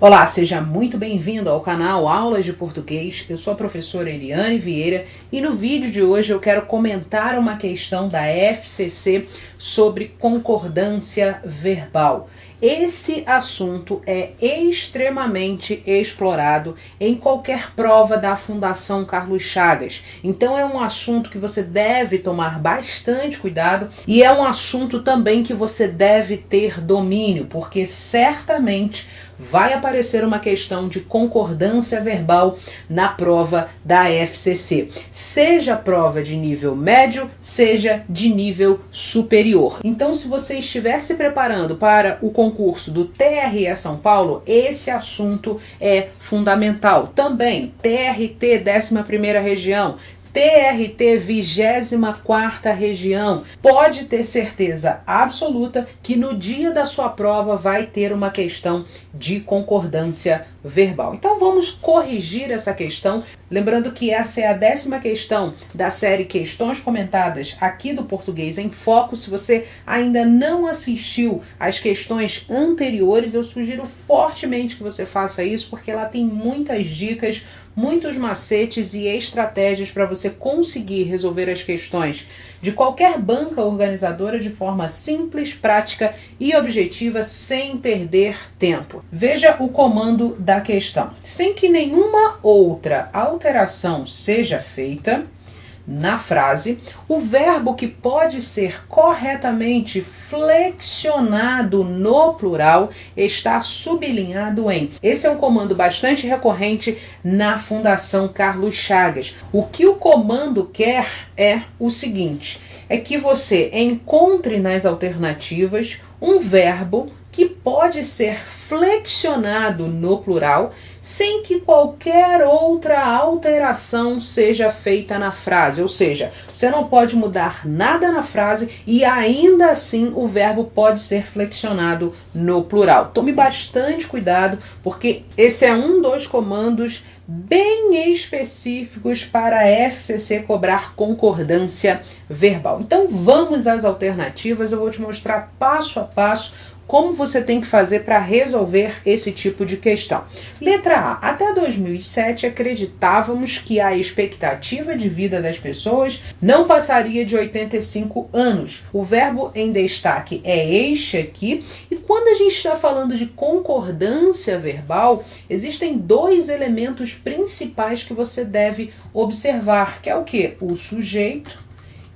Olá, seja muito bem-vindo ao canal Aulas de Português. Eu sou a professora Eliane Vieira e no vídeo de hoje eu quero comentar uma questão da FCC sobre concordância verbal. Esse assunto é extremamente explorado em qualquer prova da Fundação Carlos Chagas. Então é um assunto que você deve tomar bastante cuidado e é um assunto também que você deve ter domínio, porque certamente vai aparecer uma questão de concordância verbal na prova da FCC. Seja prova de nível médio, seja de nível superior. Então, se você estiver se preparando para o concurso do TRE São Paulo, esse assunto é fundamental. Também, TRT 11ª Região, TRT 24ª Região, pode ter certeza absoluta que no dia da sua prova vai ter uma questão de concordância verbal. Então vamos corrigir essa questão, lembrando que essa é a 10ª questão da série Questões Comentadas aqui do Português em Foco. Se você ainda não assistiu às questões anteriores, eu sugiro fortemente que você faça isso, porque ela tem muitas dicas, muitos macetes e estratégias para você conseguir resolver as questões de qualquer banca organizadora de forma simples, prática e objetiva, sem perder tempo. Veja o comando da questão. Sem que nenhuma outra alteração seja feita na frase, o verbo que pode ser corretamente flexionado no plural está sublinhado em. Esse é um comando bastante recorrente na Fundação Carlos Chagas. O que o comando quer é o seguinte: é que você encontre nas alternativas um verbo que pode ser flexionado no plural sem que qualquer outra alteração seja feita na frase. Ou seja, você não pode mudar nada na frase e ainda assim o verbo pode ser flexionado no plural. Tome bastante cuidado, porque esse é um dos comandos bem específicos para a FCC cobrar concordância verbal. Então vamos às alternativas, eu vou te mostrar passo a passo como você tem que fazer para resolver esse tipo de questão. Letra A. Até 2007 acreditávamos que a expectativa de vida das pessoas não passaria de 85 anos. O verbo em destaque é este aqui. E quando a gente está falando de concordância verbal, existem dois elementos principais que você deve observar, que é o quê? O sujeito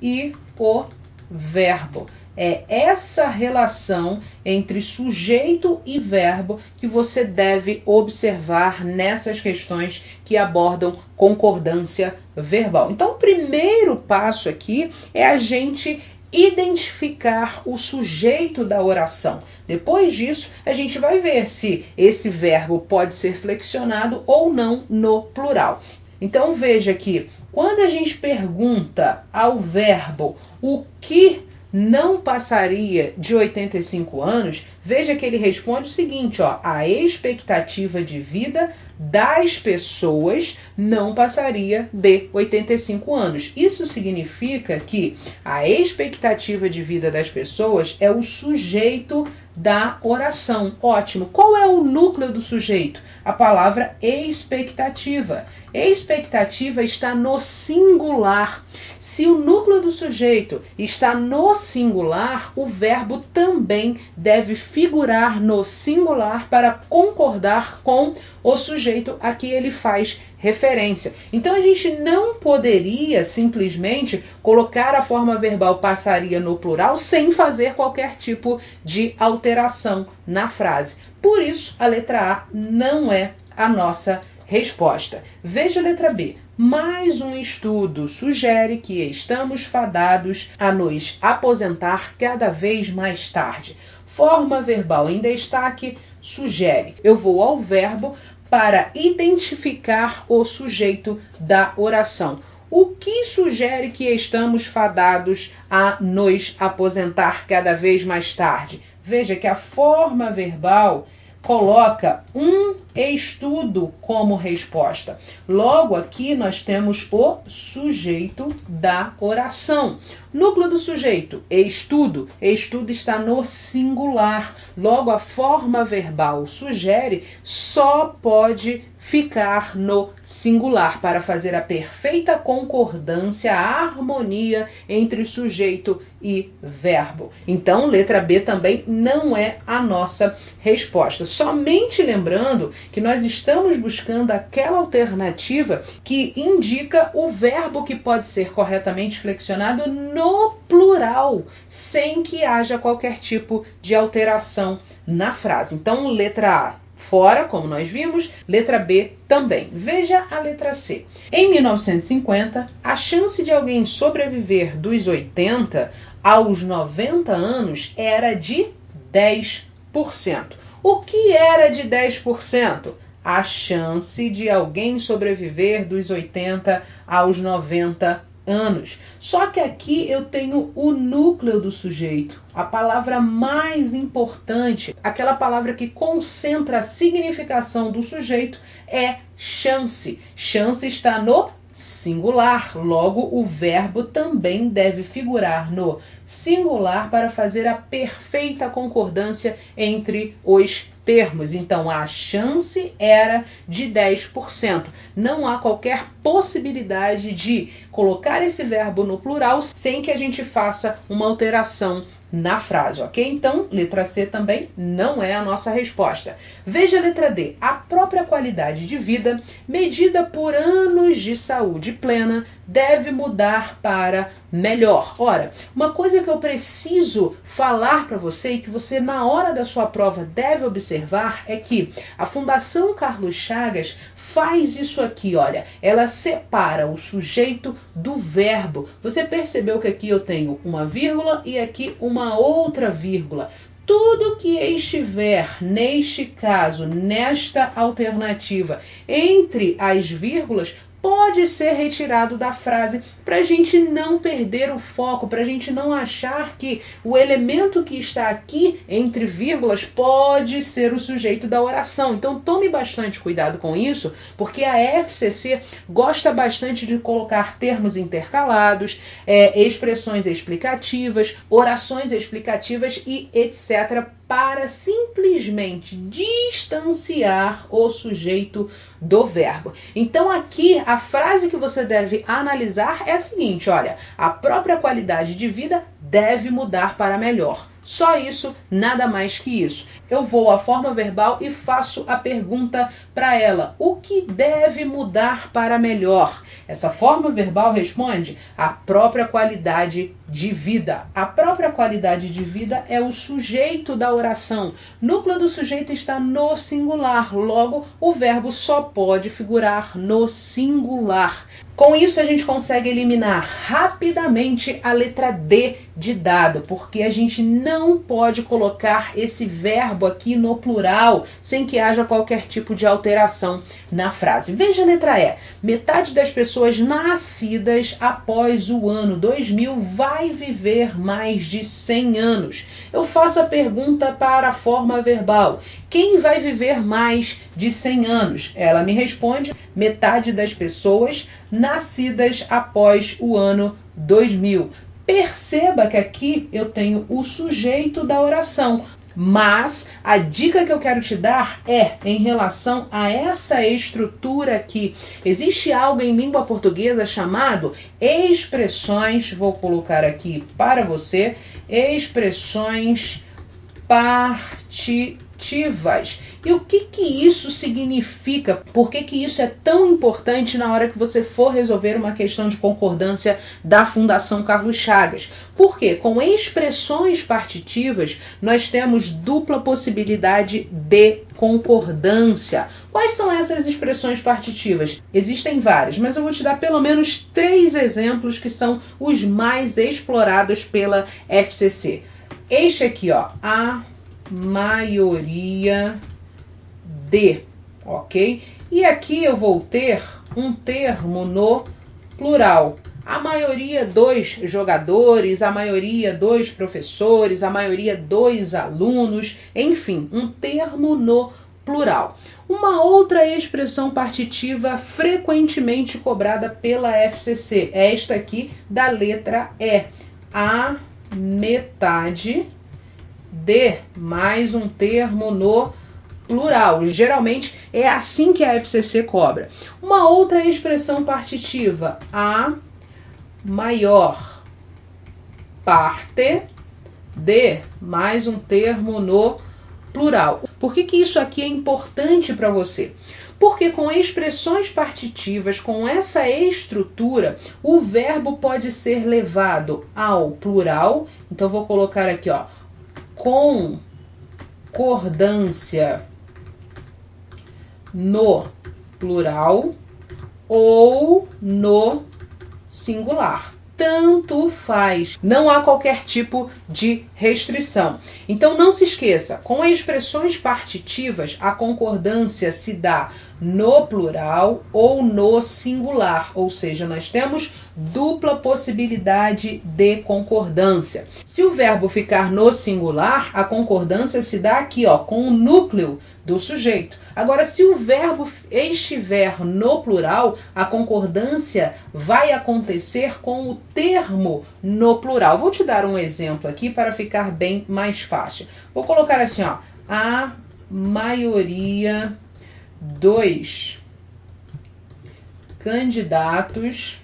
e o verbo. É essa relação entre sujeito e verbo que você deve observar nessas questões que abordam concordância verbal. Então, o primeiro passo aqui é a gente identificar o sujeito da oração. Depois disso, a gente vai ver se esse verbo pode ser flexionado ou não no plural. Então, veja que quando a gente pergunta ao verbo o que não passaria de 85 anos, veja que ele responde o seguinte, ó: a expectativa de vida das pessoas não passaria de 85 anos. Isso significa que a expectativa de vida das pessoas é o sujeito da oração. Ótimo. Qual é o núcleo do sujeito? A palavra expectativa. Expectativa está no singular. Se o núcleo do sujeito está no singular, o verbo também deve figurar no singular para concordar com o sujeito a que ele faz referência. Então a gente não poderia simplesmente colocar a forma verbal passaria no plural sem fazer qualquer tipo de alteração na frase. Por isso, a letra A não é a nossa resposta. Veja a letra B. Mais um estudo sugere que estamos fadados a nos aposentar cada vez mais tarde. Forma verbal em destaque sugere. Eu vou ao verbo para identificar o sujeito da oração. O que sugere que estamos fadados a nos aposentar cada vez mais tarde? Veja que a forma verbal coloca um estudo como resposta. Logo, aqui nós temos o sujeito da oração. Núcleo do sujeito, estudo. Estudo está no singular. Logo, a forma verbal sugere só pode ficar no singular para fazer a perfeita concordância, a harmonia entre sujeito e verbo. Então, letra B também não é a nossa resposta. Somente lembrando que nós estamos buscando aquela alternativa que indica o verbo que pode ser corretamente flexionado no plural, sem que haja qualquer tipo de alteração na frase. Então, letra A, fora, como nós vimos, letra B também. Veja a letra C. Em 1950, a chance de alguém sobreviver dos 80 aos 90 anos era de 10%. O que era de 10%? A chance de alguém sobreviver dos 80 aos 90 anos. Só que aqui eu tenho o núcleo do sujeito, a palavra mais importante, aquela palavra que concentra a significação do sujeito é chance. Chance está no singular, logo o verbo também deve figurar no singular para fazer a perfeita concordância entre os termos. Então, a chance era de 10%. Não há qualquer possibilidade de colocar esse verbo no plural sem que a gente faça uma alteração na frase, ok? Então, letra C também não é a nossa resposta. Veja a letra D. A própria qualidade de vida, medida por anos de saúde plena, deve mudar para melhor. Ora, uma coisa que eu preciso falar para você e que você, na hora da sua prova, deve observar é que a Fundação Carlos Chagas faz isso aqui, olha, ela separa o sujeito do verbo. Você percebeu que aqui eu tenho uma vírgula e aqui uma outra vírgula. Tudo que estiver, neste caso, nesta alternativa, entre as vírgulas, pode ser retirado da frase para a gente não perder o foco, para a gente não achar que o elemento que está aqui entre vírgulas pode ser o sujeito da oração. Então tome bastante cuidado com isso, porque a FCC gosta bastante de colocar termos intercalados, expressões explicativas, orações explicativas e etc., para simplesmente distanciar o sujeito do verbo. Então aqui a frase que você deve analisar é a seguinte, olha, a própria qualidade de vida deve mudar para melhor. Só isso, nada mais que isso. Eu vou à forma verbal e faço a pergunta para ela. O que deve mudar para melhor? Essa forma verbal responde a própria qualidade de vida. A própria qualidade de vida é o sujeito da oração. Núcleo do sujeito está no singular. Logo, o verbo só pode figurar no singular. Com isso, a gente consegue eliminar rapidamente a letra D de dado, porque a gente não pode colocar esse verbo aqui no plural sem que haja qualquer tipo de alteração na frase. Veja a letra E. Metade das pessoas nascidas após o ano 2000 vai viver mais de 100 anos. Eu faço a pergunta para a forma verbal. Quem vai viver mais de 100 anos? Ela me responde, metade das pessoas nascidas após o ano 2000. Perceba que aqui eu tenho o sujeito da oração, mas a dica que eu quero te dar é em relação a essa estrutura aqui. Existe algo em língua portuguesa chamado expressões, vou colocar aqui para você, expressões partitivas. E o que isso significa? Por que isso é tão importante na hora que você for resolver uma questão de concordância da Fundação Carlos Chagas? Porque com expressões partitivas nós temos dupla possibilidade de concordância. Quais são essas expressões partitivas? Existem várias, mas eu vou te dar pelo menos 3 exemplos que são os mais explorados pela FCC. Este aqui, ó, a maioria de, ok? E aqui eu vou ter um termo no plural. a maioria dos jogadores, a maioria dos professores, a maioria dos alunos, enfim, um termo no plural. Uma outra expressão partitiva frequentemente cobrada pela FCC, esta aqui da letra E, a metade de, mais um termo no plural. Geralmente é assim que a FCC cobra. Uma outra expressão partitiva, a maior parte de, mais um termo no plural. Por que isso aqui é importante para você? Porque com expressões partitivas, com essa estrutura, o verbo pode ser levado ao plural. Então, vou colocar aqui, ó, concordância no plural ou no singular. Tanto faz, não há qualquer tipo de restrição. Então não se esqueça, com expressões partitivas, a concordância se dá no plural ou no singular, ou seja, nós temos dupla possibilidade de concordância. Se o verbo ficar no singular, a concordância se dá aqui, ó, com o núcleo do sujeito. Agora, se o verbo estiver no plural, a concordância vai acontecer com o termo no plural. Vou te dar um exemplo aqui para ficar bem mais fácil. Vou colocar assim, ó, a maioria dos candidatos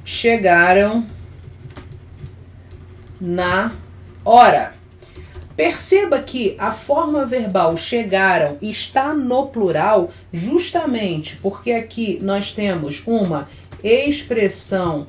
chegaram na hora. Perceba que a forma verbal chegaram está no plural justamente porque aqui nós temos uma expressão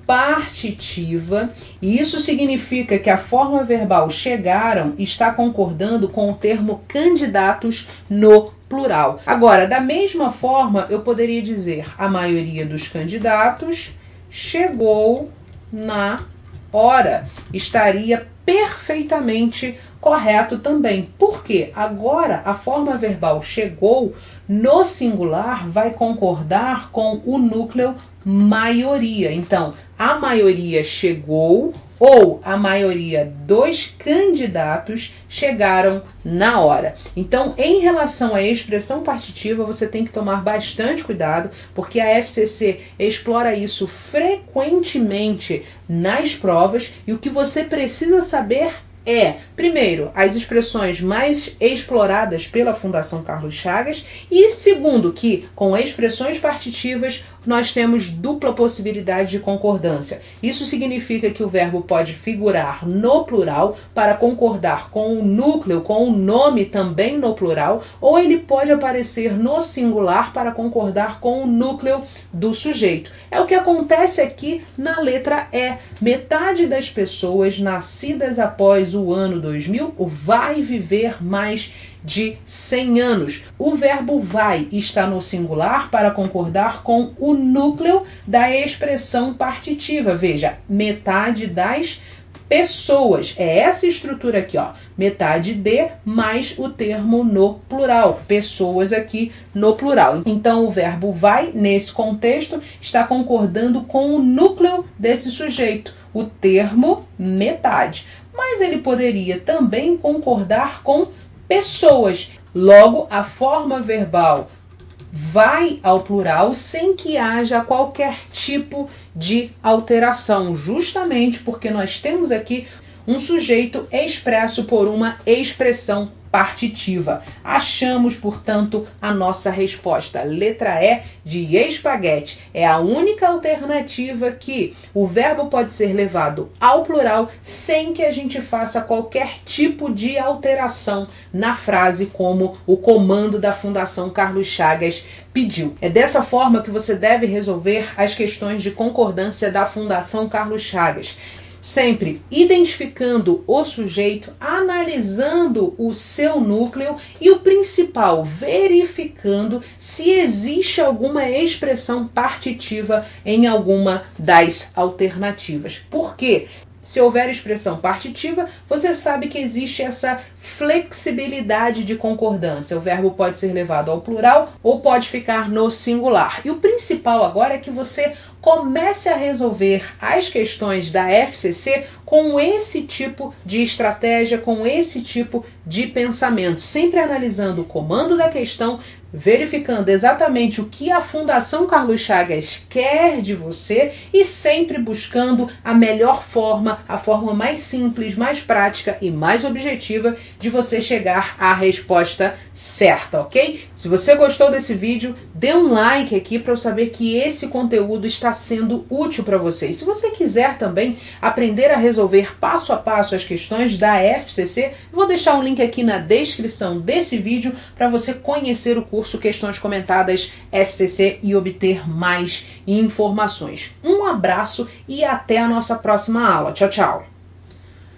partitiva e isso significa que a forma verbal chegaram está concordando com o termo candidatos no plural. Agora, da mesma forma, eu poderia dizer a maioria dos candidatos chegou na hora. Estaria perfeitamente correto também. Por quê? Agora a forma verbal chegou no singular vai concordar com o núcleo maioria. Então, a maioria chegou ou a maioria dos candidatos chegaram na hora. Então, em relação à expressão partitiva, você tem que tomar bastante cuidado, porque a FCC explora isso frequentemente nas provas, e o que você precisa saber é, primeiro, as expressões mais exploradas pela Fundação Carlos Chagas e, segundo, que com expressões partitivas nós temos dupla possibilidade de concordância. Isso significa que o verbo pode figurar no plural para concordar com o núcleo, com o nome também no plural, ou ele pode aparecer no singular para concordar com o núcleo do sujeito. É o que acontece aqui na letra E. Metade das pessoas nascidas após o ano 2000 vai viver mais de 100 anos. O verbo vai está no singular para concordar com o núcleo da expressão partitiva. Veja, metade das pessoas. É essa estrutura aqui, ó. Metade de mais o termo no plural. Pessoas aqui no plural. Então, o verbo vai, nesse contexto, está concordando com o núcleo desse sujeito, o termo metade. Mas ele poderia também concordar com pessoas. Logo, a forma verbal vai ao plural sem que haja qualquer tipo de alteração, justamente porque nós temos aqui um sujeito expresso por uma expressão partitiva. Achamos, portanto, a nossa resposta. Letra E de espaguete. É a única alternativa que o verbo pode ser levado ao plural sem que a gente faça qualquer tipo de alteração na frase, como o comando da Fundação Carlos Chagas pediu. É dessa forma que você deve resolver as questões de concordância da Fundação Carlos Chagas. Sempre identificando o sujeito, analisando o seu núcleo e o principal, verificando se existe alguma expressão partitiva em alguma das alternativas. Por quê? Se houver expressão partitiva, você sabe que existe essa flexibilidade de concordância. O verbo pode ser levado ao plural ou pode ficar no singular. E o principal agora é que você comece a resolver as questões da FCC com esse tipo de estratégia, com esse tipo de pensamento, sempre analisando o comando da questão, verificando exatamente o que a Fundação Carlos Chagas quer de você e sempre buscando a melhor forma, a forma mais simples, mais prática e mais objetiva de você chegar à resposta certa, ok? Se você gostou desse vídeo, dê um like aqui para eu saber que esse conteúdo está sendo útil para você. E se você quiser também aprender a resolver passo a passo as questões da FCC, eu vou deixar um link aqui na descrição desse vídeo para você conhecer o curso Questões Comentadas FCC e obter mais informações. Um abraço e até a nossa próxima aula. Tchau, tchau!